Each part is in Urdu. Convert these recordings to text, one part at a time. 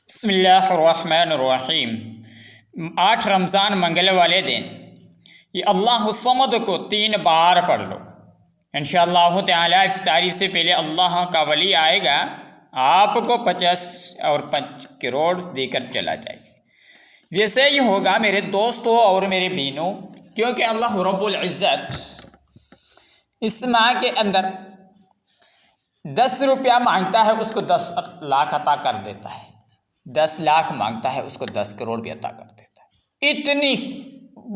بسم اللہ الرحمن الرحیم۔ 8 رمضان منگل والے دن یہ اللہ الصمد کو 3 بار پڑھ لو، انشاءاللہ تعالی افطاری سے پہلے اللہ کا ولی آئے گا، آپ کو 50 اور 5 کروڑ دے کر چلا جائے گا۔ ویسے ہی ہوگا میرے دوستوں اور میرے بہنوں، کیونکہ اللہ رب العزت اس ماہ کے اندر 10 روپیہ مانگتا ہے اس کو 10 لاکھ عطا کر دیتا ہے، 10 لاکھ مانگتا ہے اس کو 10 کروڑ بھی عطا کر دیتا ہے۔ اتنی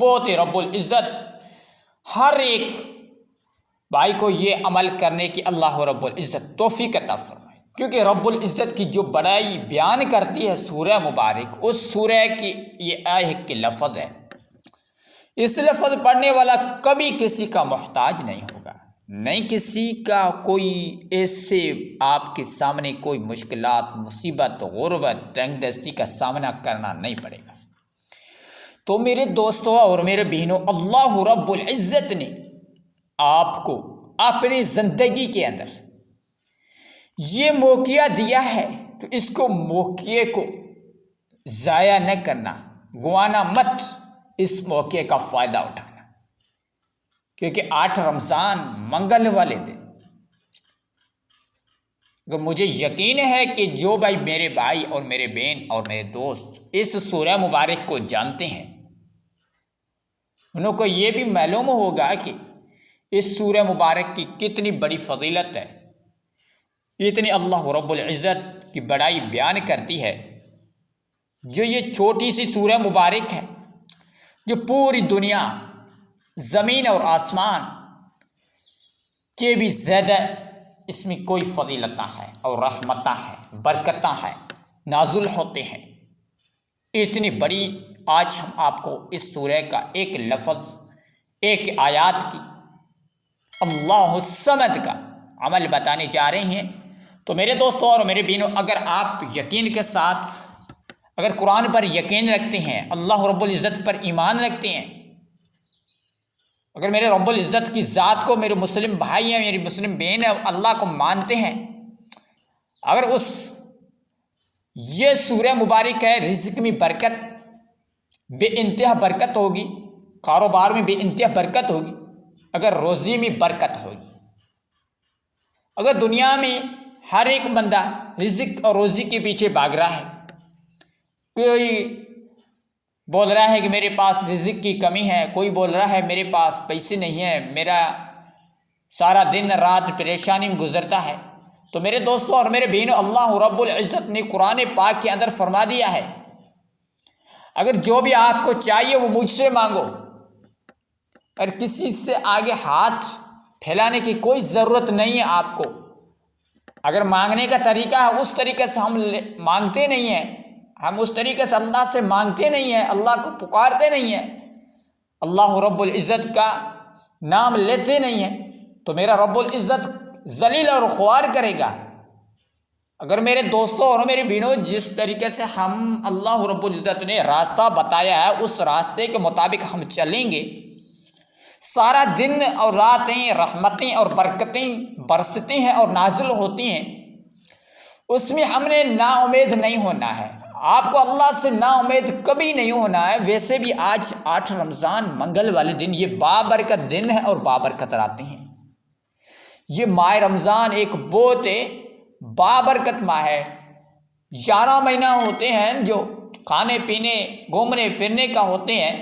بہت رب العزت ہر ایک بھائی کو یہ عمل کرنے کی اللہ رب العزت توفیق عطا فرمائے، کیونکہ رب العزت کی جو بڑائی بیان کرتی ہے سورہ مبارک، اس سورہ کی یہ ایک لفظ ہے، اس لفظ پڑھنے والا کبھی کسی کا محتاج نہیں ہوگا، نہیں کسی کا کوئی ایسے آپ کے سامنے کوئی مشکلات، مصیبت، غربت، تنگ دستی کا سامنا کرنا نہیں پڑے گا۔ تو میرے دوستوں اور میرے بہنوں، اللہ رب العزت نے آپ کو اپنی زندگی کے اندر یہ موقع دیا ہے، تو اس کو موقع کو ضائع نہ کرنا، گوانا مت، اس موقع کا فائدہ اٹھانا، کیونکہ 8 رمضان منگل والے دن اگر مجھے یقین ہے کہ جو میرے بھائی اور میرے بہن اور میرے دوست اس سورہ مبارک کو جانتے ہیں، انہوں کو یہ بھی معلوم ہوگا کہ اس سورہ مبارک کی کتنی بڑی فضیلت ہے، اتنی اللہ رب العزت کی بڑائی بیان کرتی ہے۔ جو یہ چھوٹی سی سورہ مبارک ہے، جو پوری دنیا، زمین اور آسمان کے بھی زیادہ اس میں کوئی فضیلتیں ہے اور رحمتیں ہیں، برکتیں ہیں، نازل ہوتے ہیں، اتنی بڑی آج ہم آپ کو اس سورہ کا ایک لفظ، ایک آیات کی اللہ الصمد کا عمل بتانے جا رہے ہیں۔ تو میرے دوستوں اور میرے بہنوں، اگر آپ یقین کے ساتھ اگر قرآن پر یقین رکھتے ہیں، اللہ رب العزت پر ایمان رکھتے ہیں، اگر میرے رب العزت کی ذات کو، میرے مسلم بھائی ہیں، میری مسلم بہن ہیں، اللہ کو مانتے ہیں، اگر یہ سورہ مبارک ہے، رزق میں برکت، بے انتہا برکت ہوگی، کاروبار میں بے انتہا برکت ہوگی، اگر روزی میں برکت ہوگی، اگر دنیا میں ہر ایک بندہ رزق اور روزی کے پیچھے بھاگ رہا ہے، کوئی بول رہا ہے کہ میرے پاس رزق کی کمی ہے، کوئی بول رہا ہے میرے پاس پیسے نہیں ہیں، میرا سارا دن رات پریشانی میں گزرتا ہے، تو میرے دوستوں اور میرے بہنوں، اللہ رب العزت نے قرآن پاک کے اندر فرما دیا ہے، اگر جو بھی آپ کو چاہیے وہ مجھ سے مانگو، اور کسی سے آگے ہاتھ پھیلانے کی کوئی ضرورت نہیں ہے آپ کو۔ اگر مانگنے کا طریقہ ہے اس طریقے سے ہم مانگتے نہیں ہیں، ہم اس طریقے سے اللہ سے مانگتے نہیں ہیں، اللہ کو پکارتے نہیں ہیں، اللہ رب العزت کا نام لیتے نہیں ہیں، تو میرا رب العزت ذلیل اور خوار کرے گا۔ اگر میرے دوستوں اور میرے بہنوں، جس طریقے سے ہم اللہ رب العزت نے راستہ بتایا ہے، اس راستے کے مطابق ہم چلیں گے، سارا دن اور راتیں رحمتیں اور برکتیں برستی ہیں اور نازل ہوتی ہیں، اس میں ہم نے نا امید نہیں ہونا ہے، آپ کو اللہ سے نا امید کبھی نہیں ہونا ہے۔ ویسے بھی آج 8 رمضان منگل والے دن یہ بابرکت دن ہے اور بابرکت راتیں ہیں۔ یہ ماہ رمضان ایک بہت بابرکت ماہ ہے۔ 11 مہینہ ہوتے ہیں جو کھانے پینے، گھومنے پھرنے کا ہوتے ہیں،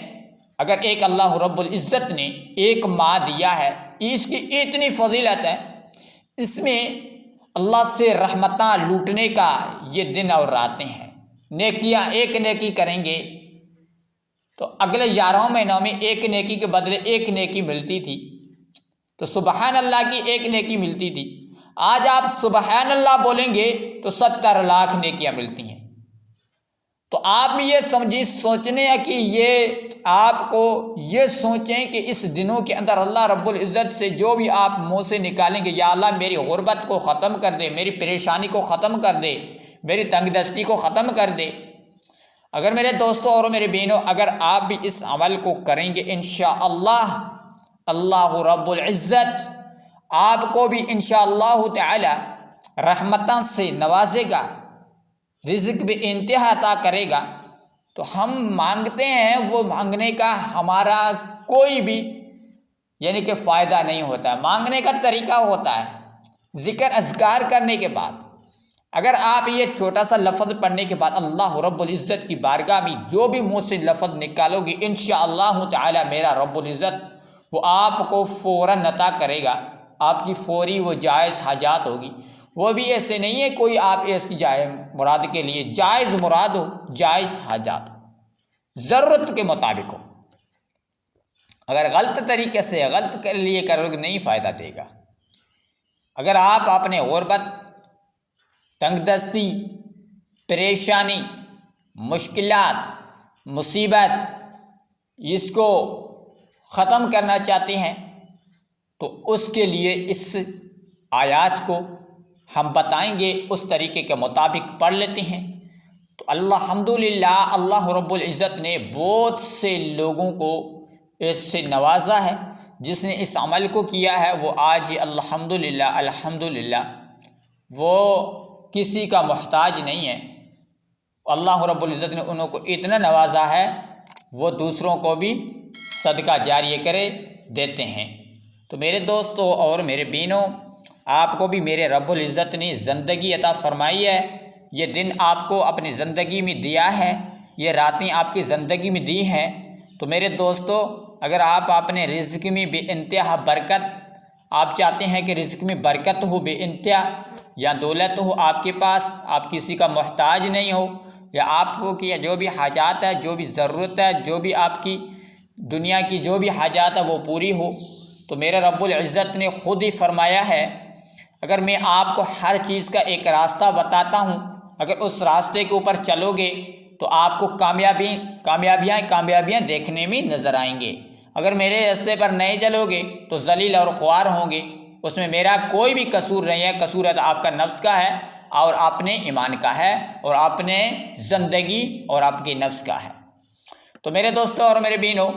اگر ایک اللہ رب العزت نے ایک ماہ دیا ہے، اس کی اتنی فضیلت ہے، اس میں اللہ سے رحمتاں لوٹنے کا یہ دن اور راتیں ہیں۔ نیکیاں، ایک نیکی کریں گے تو اگلے 11 مہینوں میں ایک نیکی کے بدلے ایک نیکی ملتی تھی، تو سبحان اللہ کی ایک نیکی ملتی تھی، آج آپ سبحان اللہ بولیں گے تو 70 لاکھ نیکیاں ملتی ہیں۔ تو آپ یہ سوچنے ہیں کہ یہ آپ کو یہ سوچیں کہ اس دنوں کے اندر اللہ رب العزت سے جو بھی آپ منہ سے نکالیں گے، یا اللہ میری غربت کو ختم کر دے، میری پریشانی کو ختم کر دے، میری تنگ دستی کو ختم کر دے۔ اگر میرے دوستوں اور میرے بہنوں، اگر آپ بھی اس عمل کو کریں گے، انشاءاللہ اللہ رب العزت آپ کو بھی انشاءاللہ تعالی رحمتوں سے نوازے گا، رزق بے انتہا عطا کرے گا تو ہم مانگتے ہیں، وہ مانگنے کا ہمارا کوئی بھی یعنی کہ فائدہ نہیں ہوتا ہے۔ مانگنے کا طریقہ ہوتا ہے ذکر اذکار کرنے کے بعد، اگر آپ یہ چھوٹا سا لفظ پڑھنے کے بعد اللہ رب العزت کی بارگاہ میں جو بھی منہ سے لفظ نکالو گے، انشاءاللہ تعالی میرا رب العزت وہ آپ کو فوراً عطا کرے گا، آپ کی فوری وہ جائز حاجات ہوگی۔ وہ بھی ایسے نہیں ہے کوئی آپ ایسی جائز مراد کے لیے، جائز مراد ہو، جائز حاجات ہو، ضرورت کے مطابق ہو۔ اگر غلط طریقے سے غلط کے لیے کرو گے نہیں فائدہ دے گا۔ اگر آپ اپنے غربت، تنگ دستی، پریشانی، مشکلات، مصیبت اس کو ختم کرنا چاہتے ہیں تو اس کے لیے اس آیات کو ہم بتائیں گے، اس طریقے کے مطابق پڑھ لیتے ہیں تو الحمدللہ اللہ رب العزت نے بہت سے لوگوں کو اس سے نوازا ہے۔ جس نے اس عمل کو کیا ہے وہ آج الحمدللہ وہ کسی کا محتاج نہیں ہے۔ اللہ رب العزت نے انہوں کو اتنا نوازا ہے وہ دوسروں کو بھی صدقہ جاریہ کرے دیتے ہیں۔ تو میرے دوستو اور میرے بینوں، آپ کو بھی میرے رب العزت نے زندگی عطا فرمائی ہے، یہ دن آپ کو اپنی زندگی میں دیا ہے، یہ راتیں آپ کی زندگی میں دی ہیں۔ تو میرے دوستو، اگر آپ اپنے رزق میں بے انتہا برکت، آپ چاہتے ہیں کہ رزق میں برکت ہو بے انتہا، یا دولت ہو آپ کے پاس، آپ کسی کا محتاج نہیں ہو، یا آپ کو کہ جو بھی حاجات ہے، جو بھی ضرورت ہے، جو بھی آپ کی دنیا کی جو بھی حاجات ہے وہ پوری ہو، تو میرے رب العزت نے خود ہی فرمایا ہے، اگر میں آپ کو ہر چیز کا ایک راستہ بتاتا ہوں، اگر اس راستے کے اوپر چلو گے تو آپ کو کامیابیاں دیکھنے میں نظر آئیں گے۔ اگر میرے راستے پر نہیں چلو گے تو ذلیل اور خوار ہوں گے، اس میں میرا کوئی بھی قصور نہیں ہے، قصور ہے تو آپ کا نفس کا ہے اور اپنے ایمان کا ہے اور اپنے زندگی اور آپ کے نفس کا ہے۔ تو میرے دوستوں اور میرے بینوں،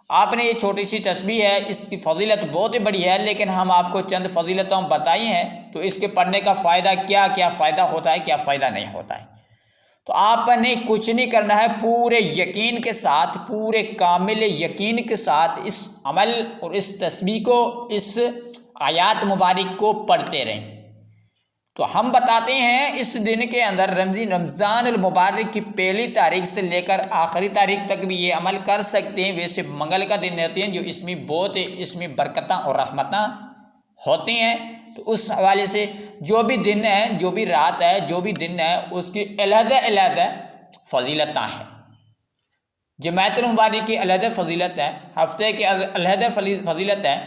آپ نے یہ چھوٹی سی تسبیح ہے، اس کی فضیلت بہت ہی بڑی ہے، لیکن ہم آپ کو چند فضیلتیں بتائی ہیں، تو اس کے پڑھنے کا فائدہ کیا فائدہ ہوتا ہے، کیا فائدہ نہیں ہوتا ہے۔ تو آپ نے کچھ نہیں کرنا ہے، پورے یقین کے ساتھ، پورے کامل یقین کے ساتھ اس عمل اور اس تسبیح کو، اس آیات مبارک کو پڑھتے رہیں۔ تو ہم بتاتے ہیں اس دن کے اندر رمضان المبارک کی پہلی تاریخ سے لے کر آخری تاریخ تک بھی یہ عمل کر سکتے ہیں۔ ویسے منگل کا دن رہتے ہیں جو اس میں برکتیں اور رحمتیں ہوتی ہیں، تو اس حوالے سے جو بھی دن ہے، جو بھی رات ہے، جو بھی دن ہے، اس کی علیحدہ فضیلتیں ہیں۔ جمعۃ المبارک کی علیحدہ فضیلت ہے، ہفتے کی علیحدہ فضیلت ہے،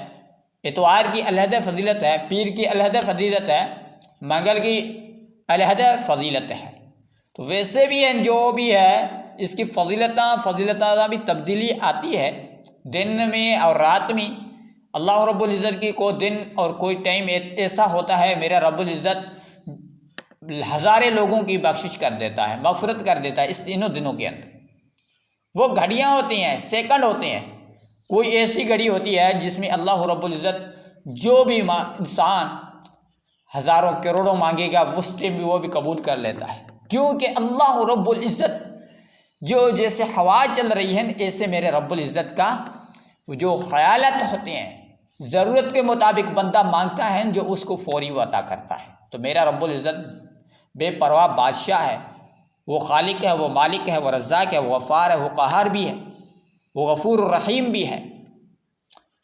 اتوار کی علیحدہ فضیلت ہے، پیر کی علیحدہ فضیلت ہے، منگل کی علیحدہ فضیلت ہے۔ تو ویسے بھی ہے جو بھی ہے اس کی فضیلتیں بھی تبدیلی آتی ہے دن میں اور رات میں۔ اللہ رب العزت کی کوئی دن اور کوئی ٹائم ایسا ہوتا ہے میرا رب العزت ہزاریں لوگوں کی بخشش کر دیتا ہے، مغفرت کر دیتا ہے اس دنوں کے اندر۔ وہ گھڑیاں ہوتی ہیں، سیکنڈ ہوتے ہیں، کوئی ایسی گھڑی ہوتی ہے جس میں اللہ رب العزت جو بھی انسان ہزاروں کروڑوں مانگے گا اس ٹائم بھی وہ بھی قبول کر لیتا ہے، کیونکہ اللہ رب العزت جو جیسے ہوا چل رہی ہے ایسے میرے رب العزت کا جو خیالات ہوتے ہیں، ضرورت کے مطابق بندہ مانگتا ہے جو اس کو فوری وہ عطا کرتا ہے۔ تو میرا رب العزت بے پرواہ بادشاہ ہے، وہ خالق ہے، وہ مالک ہے، وہ رزاق ہے، وہ غفار ہے، وہ قہار بھی ہے، وہ غفور الرحیم بھی ہے۔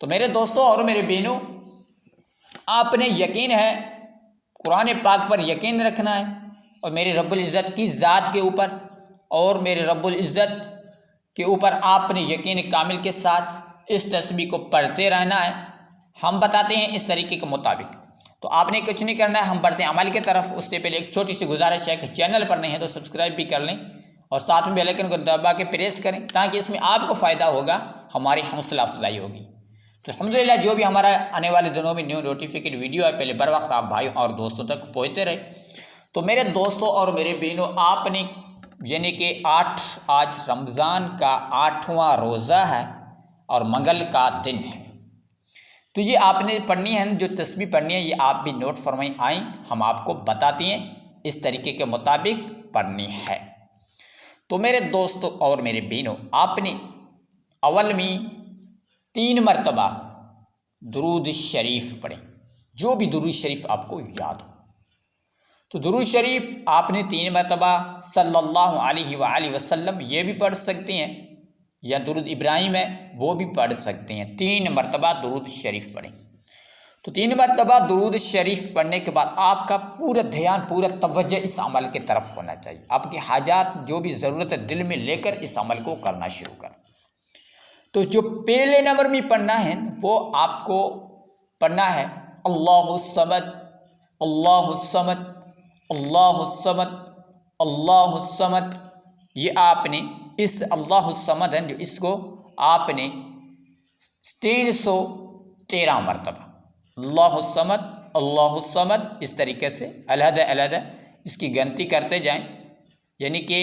تو میرے دوستوں اور میرے بینوں، آپ نے یقین ہے قرآن پاک پر یقین رکھنا ہے اور میرے رب العزت کی ذات کے اوپر اور میرے رب العزت کے اوپر آپ نے یقین کامل کے ساتھ اس تسبیح کو پڑھتے رہنا ہے۔ ہم بتاتے ہیں اس طریقے کے مطابق، تو آپ نے کچھ نہیں کرنا ہے، ہم بڑھتے ہیں عمل کی طرف۔ اس سے پہلے ایک چھوٹی سی گزارش ہے کہ چینل پر نہیں ہے تو سبسکرائب بھی کر لیں اور ساتھ میں بیل آئیکن کو دبا کے پریس کریں تاکہ اس میں آپ کو فائدہ ہوگا، ہماری حوصلہ افزائی ہوگی۔ تو الحمدللہ جو بھی ہمارا آنے والے دنوں میں نیو نوٹیفیکیٹ ویڈیو ہے پہلے بر وقت آپ بھائیوں اور دوستوں تک پہنچتے رہے۔ تو میرے دوستوں اور میرے بہنوں، آپ نے یعنی کہ آج رمضان کا 8واں روزہ ہے اور منگل کا دن ہے، تو یہ آپ نے پڑھنی ہے، جو تسبیح پڑھنی ہے یہ آپ بھی نوٹ فرمائیں آئیں، ہم آپ کو بتاتے ہیں اس طریقے کے مطابق پڑھنی ہے۔ تو میرے دوستوں اور میرے بہنوں، آپ نے اول میں 3 مرتبہ درود شریف پڑھیں، جو بھی درود شریف آپ کو یاد ہو۔ تو درود شریف آپ نے 3 مرتبہ صلی اللہ علیہ وآلہ وسلم یہ بھی پڑھ سکتے ہیں، یا درود ابراہیم ہے وہ بھی پڑھ سکتے ہیں۔ 3 مرتبہ درود شریف پڑھیں۔ تو 3 مرتبہ درود شریف پڑھنے کے بعد آپ کا پورا دھیان، پورا توجہ اس عمل کی طرف ہونا چاہیے۔ آپ کی حاجات جو بھی ضرورت ہے دل میں لے کر اس عمل کو کرنا شروع کریں۔ تو جو پہلے نمبر میں پڑھنا ہے وہ آپ کو پڑھنا ہے اللہ الصمد، اللہ الصمد، اللہ الصمد، اللہ الصمد۔ یہ آپ نے اس اللہ الصمد ہے جو اس کو آپ نے 313 مرتبہ اللہ الصمد، اللہ الصمد اس طریقے سے علیحدہ علیحدہ اس کی گنتی کرتے جائیں، یعنی کہ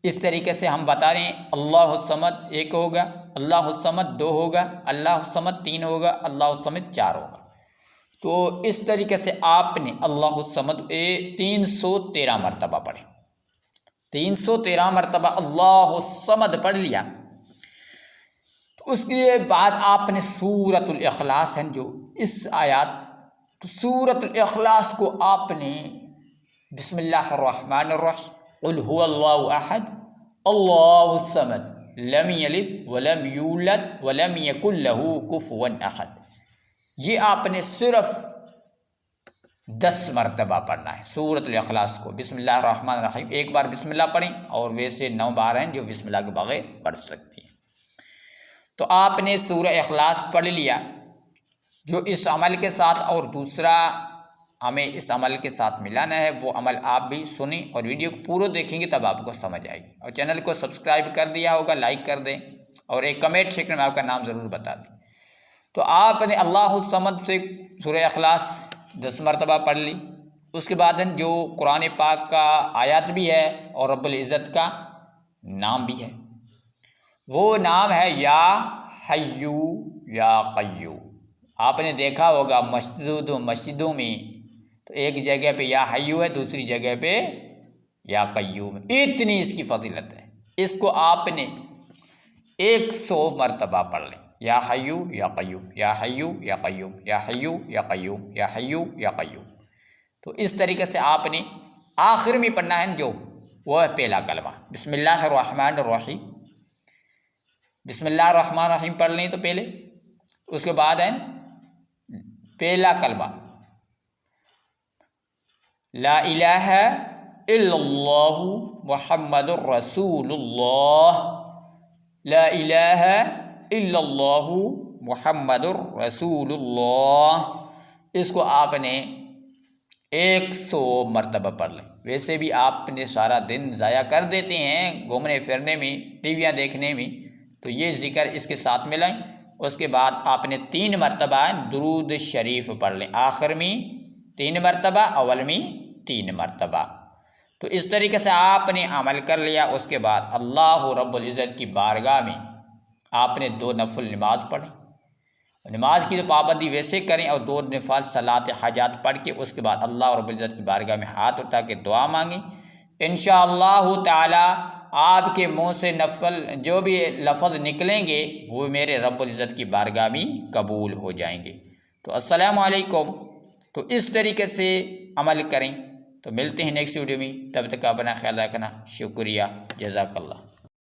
اس طریقے سے ہم بتا رہے ہیں اللہ الصمد 1 ہوگا، اللہ الصمد 2 ہوگا، اللہ الصمد 3 ہوگا، اللہ الصمد 4 ہوگا۔ تو اس طریقے سے آپ نے اللہ الصمد 313 مرتبہ پڑھیں۔ 313 مرتبہ اللہ الصمد پڑھ لیا تو اس کے بعد آپ نے سورۃ الاخلاص ہے جو اس آیات، تو سورۃ الاخلاص کو آپ نے بسم اللہ الرحمن الرحیم قل هو اللہ احد اللہ الصمد لم یلد ولم یولد ولم یکن لہ کفوا احد، یہ آپ نے صرف 10 مرتبہ پڑھنا ہے سورۃ الاخلاص کو۔ بسم اللہ الرحمن الرحیم ایک بار بسم اللہ پڑھیں، اور ویسے 9 بار ہیں جو بسم اللہ کے بغیر پڑھ سکتی ہیں۔ تو آپ نے سورہ اخلاص پڑھ لیا جو اس عمل کے ساتھ، اور دوسرا ہمیں اس عمل کے ساتھ ملانا ہے وہ عمل آپ بھی سنیں اور ویڈیو کو پورا دیکھیں گے تب آپ کو سمجھ آئے گی، اور چینل کو سبسکرائب کر دیا ہوگا، لائک کر دیں، اور ایک کمنٹ سیکشن میں آپ کا نام ضرور بتا دیں۔ تو آپ نے اللہ الصمد سے سورہ اخلاص 10 مرتبہ پڑھ لی۔ اس کے بعد جو قرآن پاک کا آیات بھی ہے اور رب العزت کا نام بھی ہے، وہ نام ہے یا حیو یا قیوم۔ آپ نے دیکھا ہوگا مسجدوں میں تو ایک جگہ پہ یا حیو ہے، دوسری جگہ پہ یا قیوم ہے، اتنی اس کی فضیلت ہے۔ اس کو آپ نے 100 مرتبہ پڑھ لیں، یا حیو یا قیوم، یا حیو یا قیوم، یا حیو یا قیوم، یا حیو یا قیوم۔ تو اس طریقے سے آپ نے آخر میں پڑھنا ہے جو وہ ہے پہلا کلمہ بسم اللہ الرحمن الرحیم۔ بسم اللہ الرحمن الرحیم پڑھ لیں تو پہلے، اس کے بعد ہے پہلا کلمہ لا الہ الا اللہ محمد الرسول اللہ، لا الہ الا اللہ محمد الرسول اللہ۔ اس کو آپ نے 100 مرتبہ پڑھ لیں۔ ویسے بھی آپ نے سارا دن ضائع کر دیتے ہیں گھومنے پھرنے میں، ٹی ویاں دیکھنے میں، تو یہ ذکر اس کے ساتھ ملائیں۔ اس کے بعد آپ نے 3 مرتبہ درود شریف پڑھ لیں، آخر میں 3 مرتبہ، اول میں 3 مرتبہ۔ تو اس طریقے سے آپ نے عمل کر لیا۔ اس کے بعد اللہ رب العزت کی بارگاہ میں آپ نے 2 نفل نماز پڑھیں، نماز کی تو پابندی ویسے کریں، اور 2 نفل صلاۃ حاجات پڑھ کے اس کے بعد اللہ رب العزت کی بارگاہ میں ہاتھ اٹھا کے دعا مانگیں۔ انشاءاللہ تعالی آپ کے منہ سے نفل جو بھی لفظ نکلیں گے وہ میرے رب العزت کی بارگاہ میں قبول ہو جائیں گے۔ تو السلام علیکم۔ تو اس طریقے سے عمل کریں۔ تو ملتے ہیں نیکسٹ ویڈیو میں، تب تک اپنا خیال رکھنا، شکریہ، جزاک اللہ۔